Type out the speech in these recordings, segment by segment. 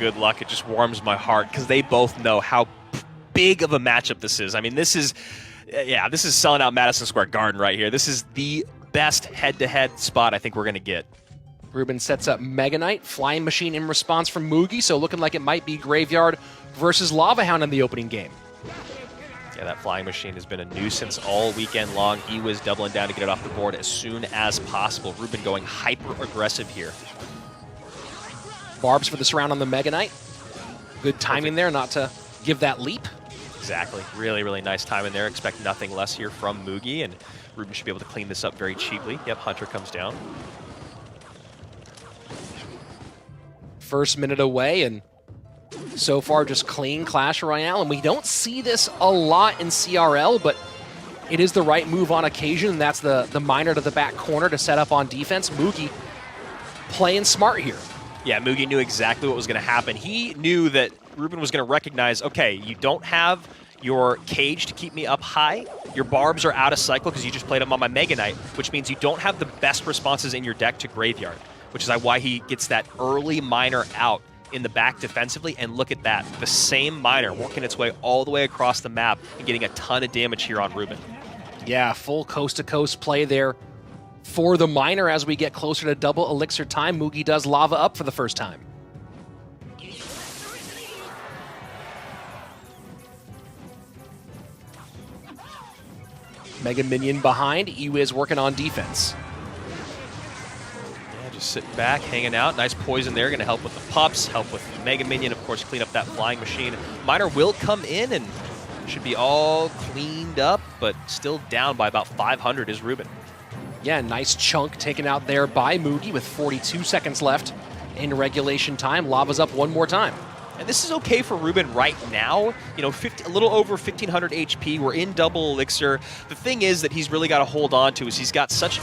good luck. It just warms my heart because they both know how big of a matchup this is. I mean, this is selling out Madison Square Garden right here. This is the best head-to-head spot I think we're going to get. Ruben sets up Mega Knight, Flying Machine in response from Mugi, so looking like it might be Graveyard versus Lava Hound in the opening game. Yeah, that Flying Machine has been a nuisance all weekend long. He was doubling down to get it off the board as soon as possible. Ruben going hyper-aggressive here. Barbs for the surround on the Mega Knight. Good timing there not to give that leap. Exactly. Really, really nice timing there. Expect nothing less here from Mugi, and Ruben should be able to clean this up very cheaply. Yep, Hunter comes down. First minute away, and so far just clean Clash Royale, and we don't see this a lot in CRL, but it is the right move on occasion, and that's the miner to the back corner to set up on defense. Mugi playing smart here. Yeah, Mugi knew exactly what was going to happen. He knew that Ruben was going to recognize, okay, you don't have your cage to keep me up high. Your barbs are out of cycle because you just played them on my Mega Knight, which means you don't have the best responses in your deck to Graveyard, which is why he gets that early miner out in the back defensively. And look at that, the same miner working its way all the way across the map and getting a ton of damage here on Ruben. Yeah, full coast-to-coast play there for the miner as we get closer to double elixir time. Mugi does lava up for the first time. Mega Minion behind. Iwiz working on defense. Yeah, just sitting back, hanging out. Nice poison there, going to help with the pups, help with the Mega Minion, of course, clean up that Flying Machine. Miner will come in and should be all cleaned up, but still down by about 500 is Ruben. Yeah, nice chunk taken out there by Mugi with 42 seconds left in regulation time. Lava's up one more time. And this is okay for Ruben right now. You know, a little over 1,500 HP. We're in double elixir. The thing is that he's really got to hold on to is he's got such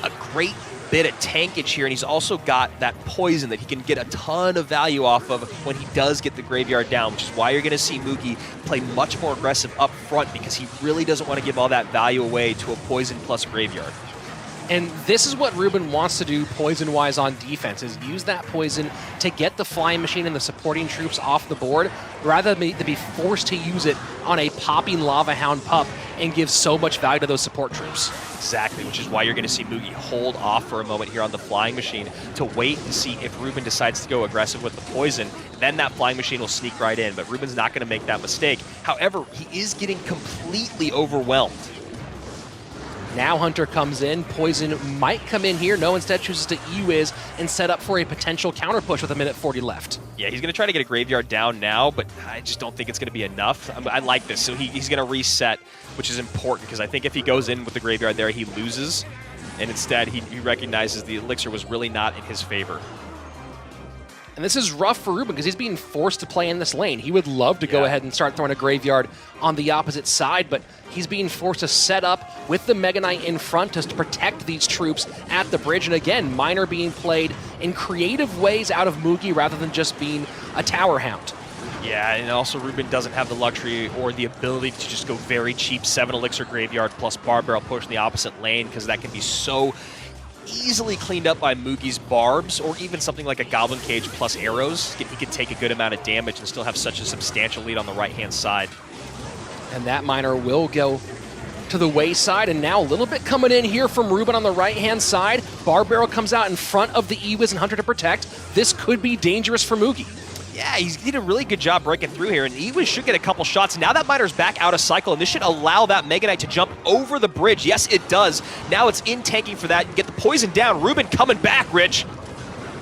a great bit of tankage here, and he's also got that poison that he can get a ton of value off of when he does get the Graveyard down, which is why you're going to see Mugi play much more aggressive up front because he really doesn't want to give all that value away to a poison plus Graveyard. And this is what Ruben wants to do poison-wise on defense, is use that poison to get the Flying Machine and the supporting troops off the board, rather than be forced to use it on a popping Lava Hound pup and give so much value to those support troops. Exactly, which is why you're going to see Mugi hold off for a moment here on the Flying Machine to wait and see if Ruben decides to go aggressive with the poison. Then that Flying Machine will sneak right in, but Ruben's not going to make that mistake. However, he is getting completely overwhelmed. Now Hunter comes in. Poison might come in here. No, instead chooses to E-Wiz and set up for a potential counter push with 1:40 left. Yeah, he's going to try to get a Graveyard down now, but I just don't think it's going to be enough. I like this. So he's going to reset, which is important because I think if he goes in with the Graveyard there, he loses. And instead, he recognizes the elixir was really not in his favor. And this is rough for Ruben because he's being forced to play in this lane. He would love to go ahead and start throwing a Graveyard on the opposite side, but he's being forced to set up with the Mega Knight in front to protect these troops at the bridge. And again, Miner being played in creative ways out of Mugi rather than just being a Tower Hound. Yeah, and also Ruben doesn't have the luxury or the ability to just go very cheap 7 elixir Graveyard plus Bar Barrel push in the opposite lane because that can be so easily cleaned up by Mugi's barbs, or even something like a Goblin Cage plus arrows. He could take a good amount of damage and still have such a substantial lead on the right-hand side. And that miner will go to the wayside, and now a little bit coming in here from Ruben on the right-hand side. Bar Barrel comes out in front of the E-Wiz and Hunter to protect. This could be dangerous for Mugi. Yeah, he did a really good job breaking through here, and Iwiz should get a couple shots. Now that miner's back out of cycle, and this should allow that Mega Knight to jump over the bridge. Yes, it does. Now it's in tanking for that. Get the poison down. Ruben coming back, Rich.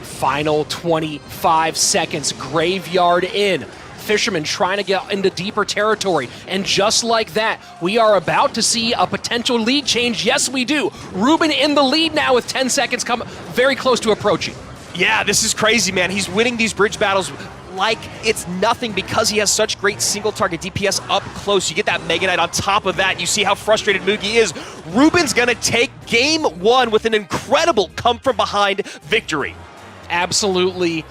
Final 25 seconds. Graveyard in. Fisherman trying to get into deeper territory. And just like that, we are about to see a potential lead change. Yes, we do. Ruben in the lead now with 10 seconds very close to approaching. Yeah, this is crazy, man. He's winning these bridge battles like it's nothing because he has such great single target DPS up close. You get that Mega Knight on top of that. You see how frustrated Mugi is. Ruben's going to take game 1 with an incredible come from behind victory. Absolutely